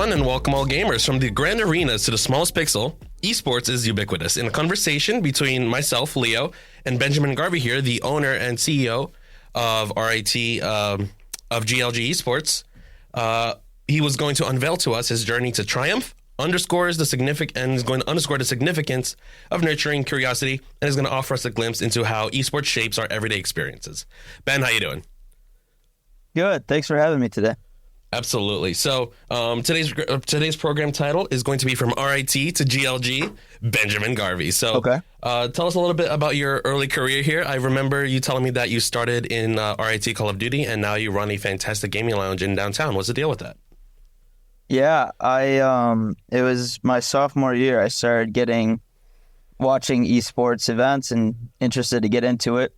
everyone, and welcome all gamers. From the grand arenas to the smallest pixel, eSports is ubiquitous. In a conversation between myself, Leo, and Benjamin Garvey here, the owner and CEO of RIT, of GLG Esports, he was going to unveil to us his journey to triumph, is going to underscore the significance of nurturing curiosity, and is going to offer us a glimpse into how esports shapes our everyday experiences. Ben, how you doing? Good. Thanks for having me today. Absolutely. So today's program title is going to be From RIT to GLG, Benjamin Garvey. So tell us a little bit about your early career here. I remember you telling me that you started in RIT Call of Duty, and now you run a fantastic gaming lounge in downtown. What's the deal with that? Yeah, it was my sophomore year. I started watching esports events and interested to get into it.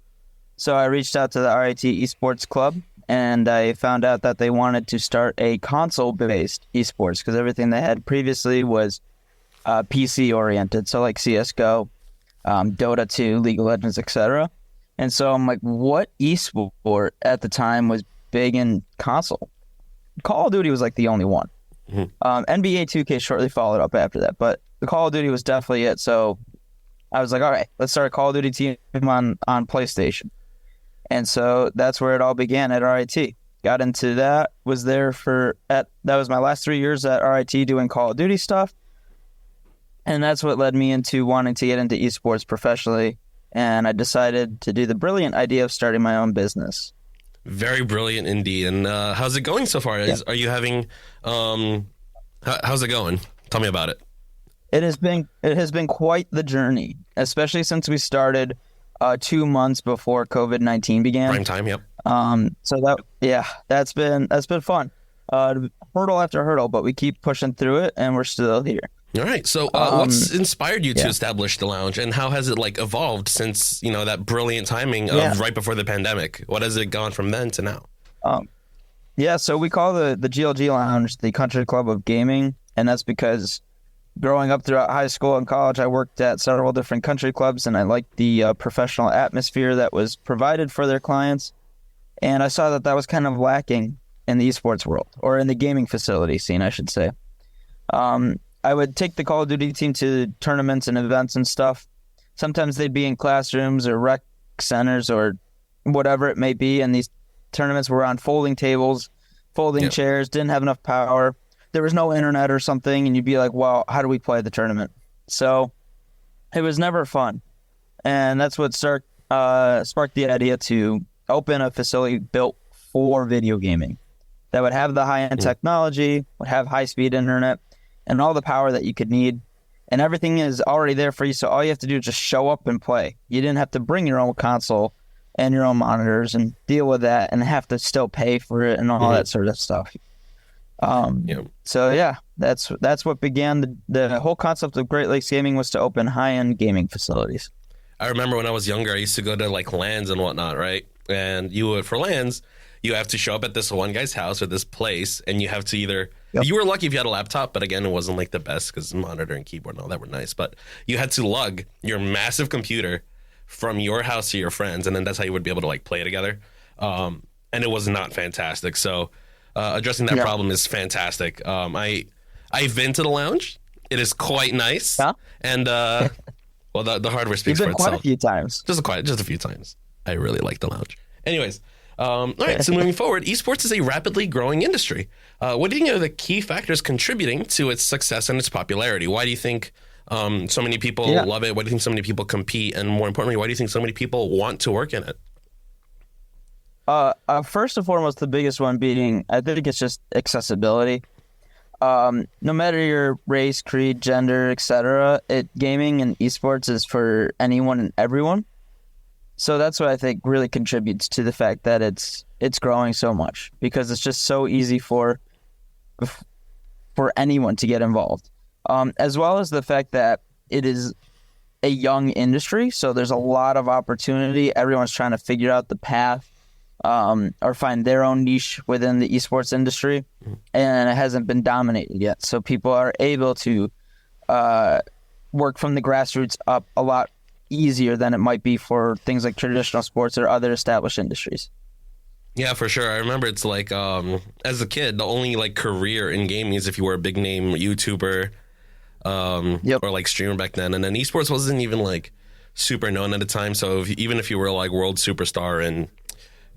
So I reached out to the RIT Esports Club, and I found out that they wanted to start a console-based esports because everything they had previously was PC-oriented, so like CSGO, Dota 2, League of Legends, etc. And so I'm like, what esport at the time was big in console? Call of Duty was like the only one. NBA 2K shortly followed up after that, but the Call of Duty was definitely it. So I was like, all right, let's start a Call of Duty team on PlayStation. And so that's where it all began at RIT. Got into that, that was my last 3 years at RIT doing Call of Duty stuff. And that's what led me into wanting to get into esports professionally. And I decided to do the brilliant idea of starting my own business. Very brilliant indeed. And how's it going so far? Are you having how's it going? Tell me about it. It has been quite the journey, especially since we started 2 months before COVID-19 began. Prime time, yep. That's been fun. Hurdle after hurdle, but we keep pushing through it, and we're still here. All right. So what's inspired you to establish the lounge, and how has it evolved since, that brilliant timing of right before the pandemic? What has it gone from then to now? So we call the GLG Lounge the Country Club of Gaming, and that's because growing up throughout high school and college, I worked at several different country clubs, and I liked the professional atmosphere that was provided for their clients. And I saw that was kind of lacking in the esports world, or in the gaming facility scene, I should say. I would take the Call of Duty team to tournaments and events and stuff. Sometimes they'd be in classrooms or rec centers or whatever it may be, and these tournaments were on folding tables, folding chairs, didn't have enough power. There was no internet or something, and you'd be like, well, how do we play the tournament? So it was never fun. And that's what sparked the idea to open a facility built for video gaming that would have the high-end technology, would have high-speed internet, and all the power that you could need. And everything is already there for you, so all you have to do is just show up and play. You didn't have to bring your own console and your own monitors and deal with that and have to still pay for it and all that sort of stuff. So that's what began the whole concept of Great Lakes Gaming, was to open high-end gaming facilities. I remember when I was younger, I used to go to LANs and whatnot, right? And for LANs, you have to show up at this one guy's house or this place, and you have to either you were lucky if you had a laptop, but again, it wasn't the best because the monitor and keyboard and all that were nice, but you had to lug your massive computer from your house to your friends, and then that's how you would be able to play together. And it was not fantastic. So addressing that problem is fantastic. I've been to the lounge. It is quite nice. Yeah? And the hardware speaks for itself. You've been quite a few times. Just a few times. I really like the lounge. Anyways, all right, so moving forward, esports is a rapidly growing industry. What do you think are the key factors contributing to its success and its popularity? Why do you think so many people love it? Why do you think so many people compete? And more importantly, why do you think so many people want to work in it? First and foremost, the biggest one being, I think it's just accessibility. No matter your race, creed, gender, etc., gaming and esports is for anyone and everyone. So that's what I think really contributes to the fact that it's growing so much, because it's just so easy for anyone to get involved, as well as the fact that it is a young industry. So there's a lot of opportunity. Everyone's trying to figure out the path or find their own niche within the esports industry, and it hasn't been dominated yet. So people are able to work from the grassroots up a lot easier than it might be for things like traditional sports or other established industries. Yeah, for sure. I remember it's like as a kid, the only like career in gaming is if you were a big name YouTuber Yep. or like streamer back then. And then esports wasn't even like super known at the time. So even if you were like world superstar in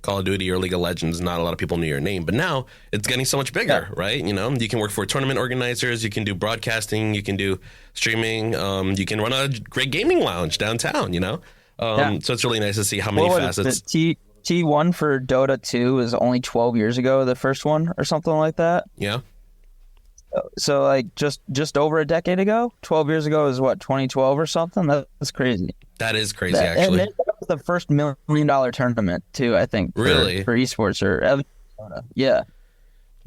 Call of Duty or League of Legends, not a lot of people knew your name. But now it's getting so much bigger, right? You know, you can work for tournament organizers, you can do broadcasting, you can do streaming, you can run a great gaming lounge downtown, you know? So it's really nice to see how many facets. T1 for Dota 2 is only 12 years ago, the first one or something like that. Yeah. So like just over a decade ago, 12 years ago is what, 2012 or something? That's crazy. That is crazy, actually. And that was the first $1 million tournament too, I think. Really? For esports or yeah.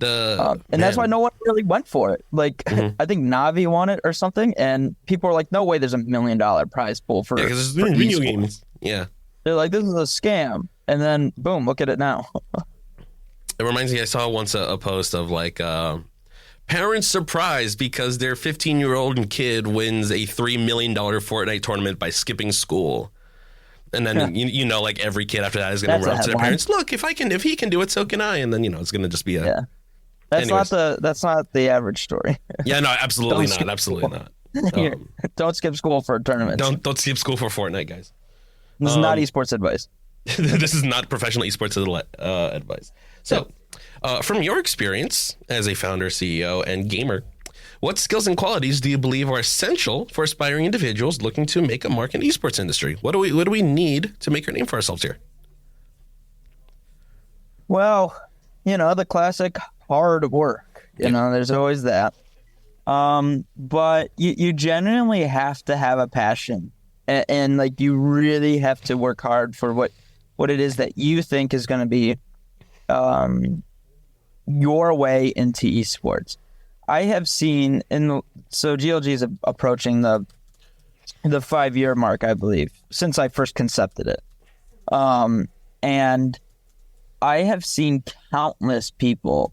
And that's why no one really went for it. Like I think Navi won it or something, and people were like, "No way, there's $1 million prize pool for because for it's video esports." games. Yeah. They're like, "This is a scam," and then boom, look at it now. It reminds me, I saw once a post of like parents surprised because their 15-year-old kid wins a $3 million Fortnite tournament by skipping school. And then you know, like every kid after that is going to run up to their parents. Look, if he can do it, so can I. And then it's going to just be a. Yeah. That's not the average story. Yeah, no, absolutely not. Absolutely not. Don't skip school for tournaments. Don't skip school for Fortnite, guys. This is not esports advice. This is not professional esports advice. So, from your experience as a founder, CEO, and gamer, what skills and qualities do you believe are essential for aspiring individuals looking to make a mark in esports industry? What do we need to make our name for ourselves here? Well, the classic hard work. There's always that. But you genuinely have to have a passion, and like you really have to work hard for what it is that you think is going to be your way into esports. I have seen so GLG is approaching the 5-year mark, I believe, since I first concepted it. And I have seen countless people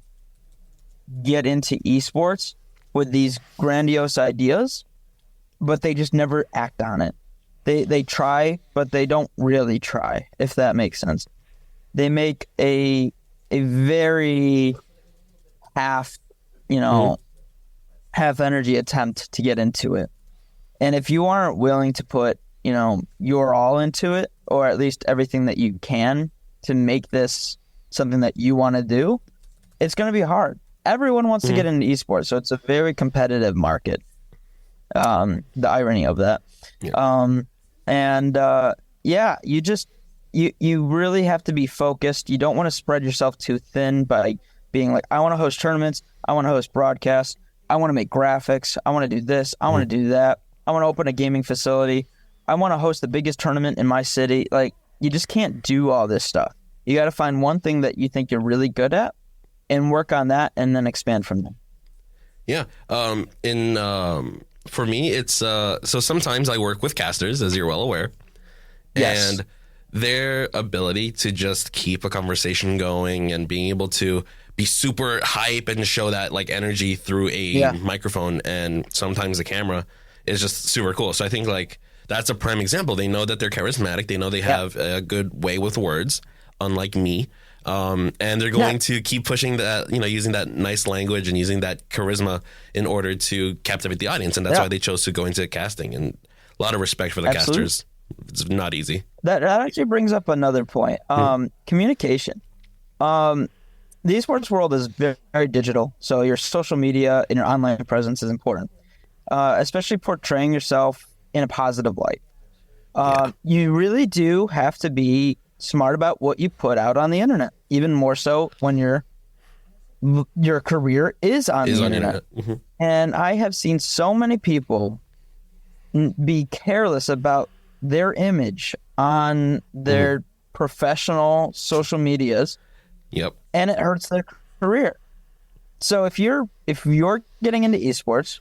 get into esports with these grandiose ideas, but they just never act on it. They try, but they don't really try, if that makes sense. They make a very half energy attempt to get into it. And if you aren't willing to put, your all into it, or at least everything that you can to make this something that you want to do, it's going to be hard. Everyone wants to get into esports, so it's a very competitive market. The irony of that. Yeah. You really have to be focused. You don't want to spread yourself too thin by being like, I want to host tournaments, I want to host broadcasts, I want to make graphics, I want to do this, I want to do that, I want to open a gaming facility, I want to host the biggest tournament in my city. Like, you just can't do all this stuff. You got to find one thing that you think you're really good at and work on that, and then expand from there. Yeah. For me, it's so sometimes I work with casters, as you're well aware. Yes. And their ability to just keep a conversation going and being able to be super hype and show that like energy through a microphone and sometimes a camera is just super cool. So I think like that's a prime example. They know that they're charismatic. They know they have a good way with words, unlike me. And they're going to keep pushing that, using that nice language and using that charisma in order to captivate the audience. And that's why they chose to go into casting. And a lot of respect for the casters. It's not easy. That actually brings up another point. Communication. The esports world is very, very digital. So your social media and your online presence is important, especially portraying yourself in a positive light. You really do have to be smart about what you put out on the internet, even more so when your career is on the internet. And I have seen so many people be careless about their image on their professional social medias. Yep. And it hurts their career. So if you're getting into esports,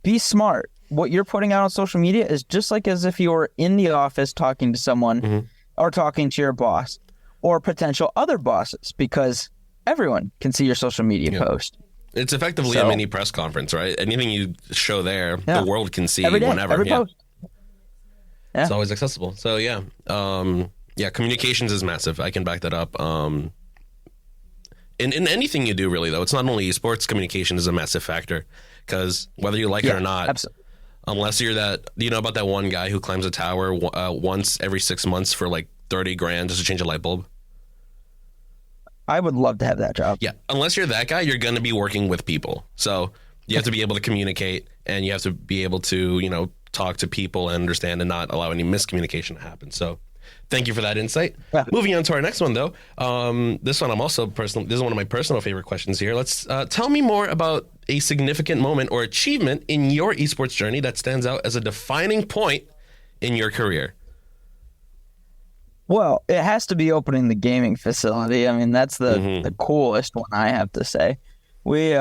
be smart. What you're putting out on social media is just like as if you were in the office talking to someone or talking to your boss or potential other bosses, because everyone can see your social media post. It's effectively a mini press conference, right? Anything you show there, the world can see every day, whenever. Every post. It's always accessible. So Yeah, communications is massive. I can back that up. In anything you do, really, though, it's not only esports. Communication is a massive factor because whether you like it or not, absolutely. unless you're that, you know about that one guy who climbs a tower once every 6 months for like 30 grand just to change a light bulb. I would love to have that job. Yeah, unless you're that guy, you're going to be working with people. So you have to be able to communicate, and you have to be able to, you know, talk to people and understand and not allow any miscommunication to happen. So thank you for that insight. Yeah. Moving on to our next one, though. This one I'm also personal. This is one of my personal favorite questions here. Let's tell me more about a significant moment or achievement in your esports journey that stands out as a defining point in your career. Well, it has to be opening the gaming facility. I mean, that's the coolest one, I have to say. We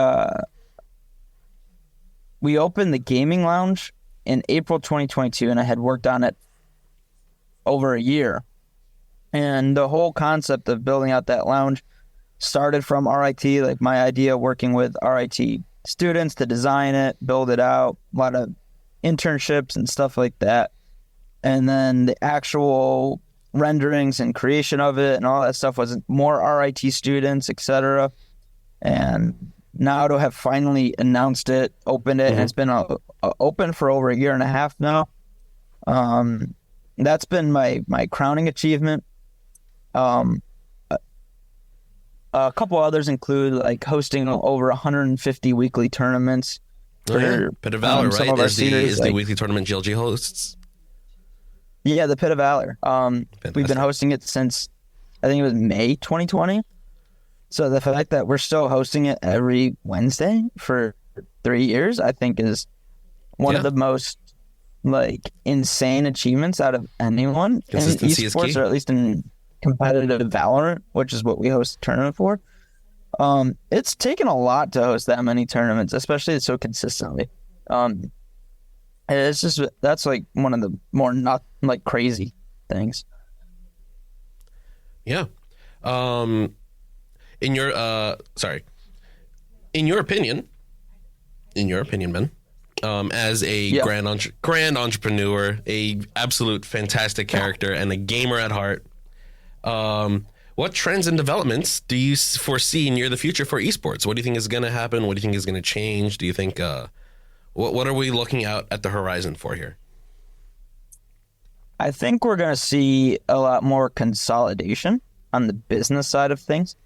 opened the gaming lounge in April 2022, and I had worked on it over a year. And the whole concept of building out that lounge started from RIT, like my idea working with RIT students to design it, build it out, a lot of internships and stuff like that. And then the actual renderings and creation of it and all that stuff was more RIT students, etc. And now to have finally announced it, opened it, and it's been open for over a year and a half now. That's been my crowning achievement. A couple others include like hosting over 150 weekly tournaments. For, Pit of Valor, some right? of our Is series, the weekly tournament GLG hosts? Yeah, the Pit of Valor. We've been hosting it since, I think it was May 2020. So the fact that we're still hosting it every Wednesday for 3 years, I think is one of the most like insane achievements out of anyone in esports, or at least in competitive Valorant, which is what we host the tournament for. It's taken a lot to host that many tournaments, especially so consistently. It's just, that's like one of the more not like crazy things. Yeah. In your opinion, Ben, as a grand entrepreneur, a absolute fantastic character, and a gamer at heart, what trends and developments do you foresee near the future for esports? What do you think is going to happen? What do you think is going to change? Do you think what are we looking out at the horizon for here? I think we're going to see a lot more consolidation on the business side of things.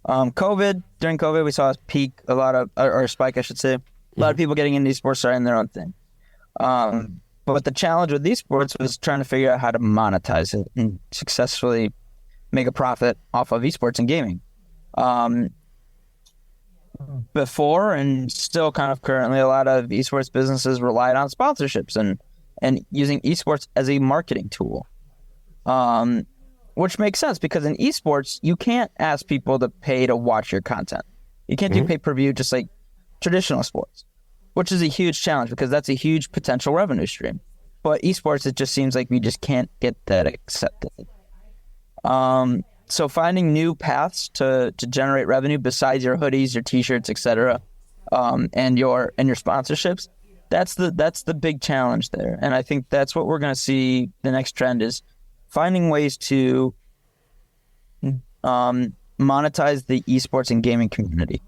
During COVID, we saw a peak, or a spike, I should say. A lot of people getting into esports, starting their own thing. But the challenge with esports was trying to figure out how to monetize it and successfully make a profit off of esports and gaming. Before, and still kind of currently, a lot of esports businesses relied on sponsorships and using esports as a marketing tool. Which makes sense because in esports, you can't ask people to pay to watch your content. You can't do pay-per-view just like traditional sports, which is a huge challenge because that's a huge potential revenue stream. But esports, it just seems like we just can't get that accepted. So finding new paths to generate revenue besides your hoodies, your t-shirts, etc., and your sponsorships, that's the big challenge there. And I think that's what we're going to see. The next trend is finding ways to monetize the esports and gaming community.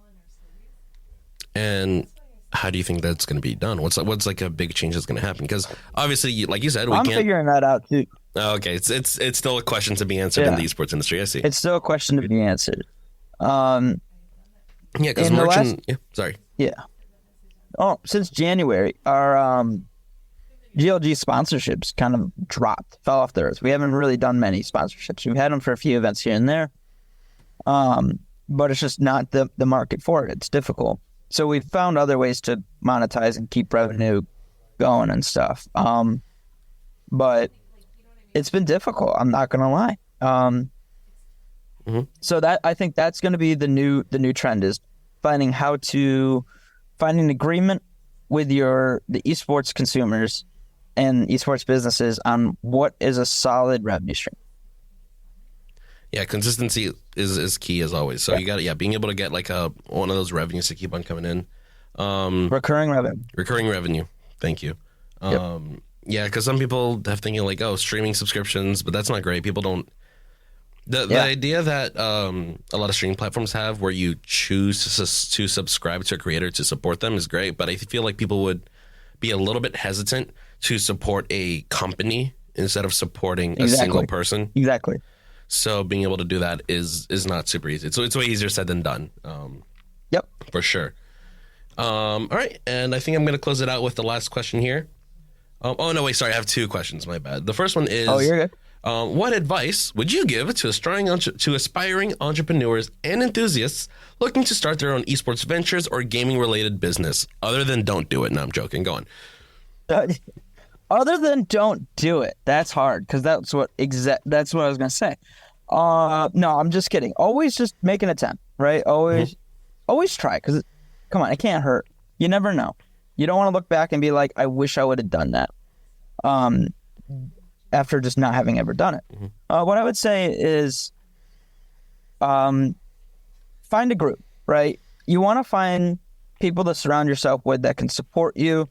And how do you think that's going to be done? What's like a big change that's going to happen? Because obviously, like you said, I'm figuring that out too. Oh, okay, it's still a question to be answered in the esports industry. I see. It's still a question to be answered. Yeah, because sorry. Yeah. Oh, since January, our GLG sponsorships kind of fell off the earth. We haven't really done many sponsorships. We've had them for a few events here and there, but it's just not the market for it. It's difficult. So we've found other ways to monetize and keep revenue going and stuff. But it's been difficult. I'm not going to lie. So that, I think that's going to be the new trend, is finding an agreement with the esports consumers and esports businesses on what is a solid revenue stream. Yeah, consistency is key as always. So you got being able to get like one of those revenues to keep on coming in. Recurring revenue. Thank you. Yeah, because some people have thinking like, oh, streaming subscriptions, but that's not great. People don't The idea that a lot of streaming platforms have where you choose to subscribe to a creator to support them is great, but I feel like people would be a little bit hesitant to support a company instead of supporting a single person. Exactly. So being able to do that is not super easy. So it's way easier said than done. Yep. For sure. All right. And I think I'm going to close it out with the last question here. Oh, no, wait. Sorry. I have two questions. My bad. The first one is... Oh, you're good. What advice would you give to aspiring entrepreneurs and enthusiasts looking to start their own esports ventures or gaming-related business? Other than don't do it. No, I'm joking. Go on. Other than don't do it. That's hard because that's what I was going to say. No, I'm just kidding. Always just make an attempt, right? Always try because, come on, it can't hurt. You never know. You don't want to look back and be like, I wish I would have done that. After just not having ever done it. What I would say is find a group, right? You want to find people to surround yourself with that can support you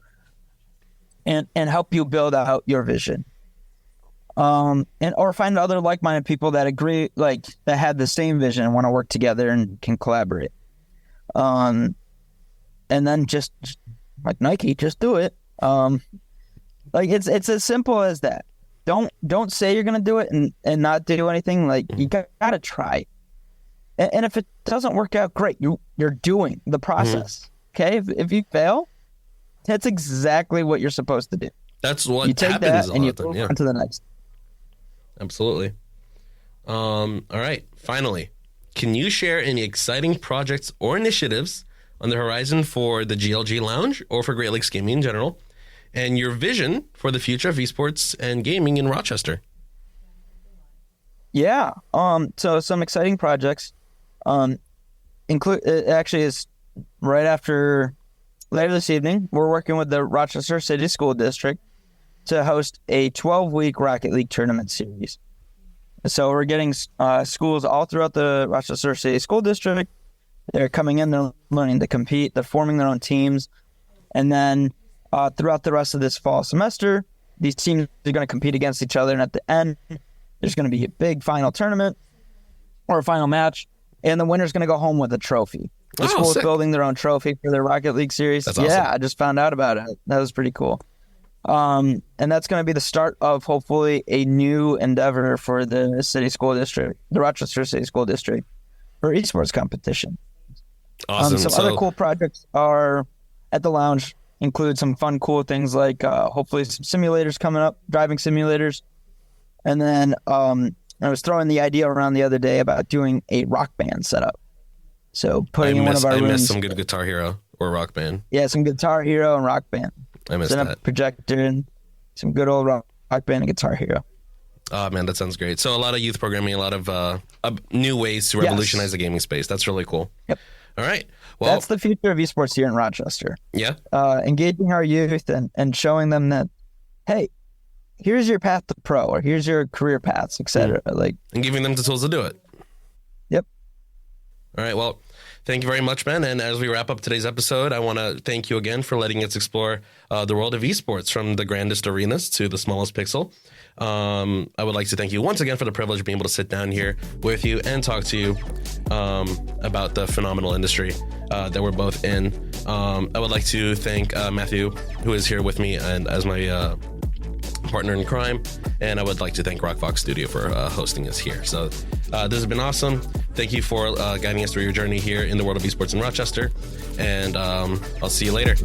and help you build out your vision. Or find other like-minded people that agree, like that had the same vision and want to work together and can collaborate. And then just like Nike, just do it. Like it's as simple as that. Don't say you're gonna do it and not do anything. Like you gotta try, and if it doesn't work out, great. You're doing the process. Okay, if you fail, that's exactly what you're supposed to do. That's what you take happens that and you move on to the next. Absolutely. All right. Finally, can you share any exciting projects or initiatives on the horizon for the GLG Lounge or for Great Lakes Gaming in general? And your vision for the future of esports and gaming in Rochester. Yeah. So some exciting projects. Include it actually is right after later this evening. We're working with the Rochester City School District to host a 12-week Rocket League tournament series. So we're getting schools all throughout the Rochester City School District. They're coming in, they're learning to compete, they're forming their own teams, and then throughout the rest of this fall semester, these teams are going to compete against each other, and at the end, there's going to be a big final tournament or a final match, and the winner's going to go home with a trophy. The school is building their own trophy for their Rocket League series. That's awesome. Yeah, I just found out about it. That was pretty cool. And that's going to be the start of hopefully a new endeavor for the city school district, the Rochester City School District, for esports competition. Awesome. Some other cool projects are at the lounge. Include some fun, cool things like hopefully some simulators coming up, driving simulators. And then I was throwing the idea around the other day about doing a rock band setup. So putting in one of our rooms. I missed some good Guitar Hero or Rock Band. Yeah, some Guitar Hero and Rock Band. I missed Set that. up a projector and some good old rock band and Guitar Hero. Oh, man, that sounds great. So a lot of youth programming, a lot of new ways to revolutionize the gaming space. That's really cool. Yep. All right. Well, that's the future of esports here in Rochester. Yeah. Engaging our youth and showing them that, hey, here's your path to pro, or here's your career paths, etc. And giving them the tools to do it. Yep. All right. Well, thank you very much, Ben. And as we wrap up today's episode, I want to thank you again for letting us explore the world of esports from the grandest arenas to the smallest pixel. I would like to thank you once again for the privilege of being able to sit down here with you and talk to you about the phenomenal industry that we're both in. I would like to thank Matthew, who is here with me and as my partner in crime, and I would like to thank RockFox Studio for hosting us here. So this has been awesome. Thank you for guiding us through your journey here in the world of esports in Rochester, and I'll see you later.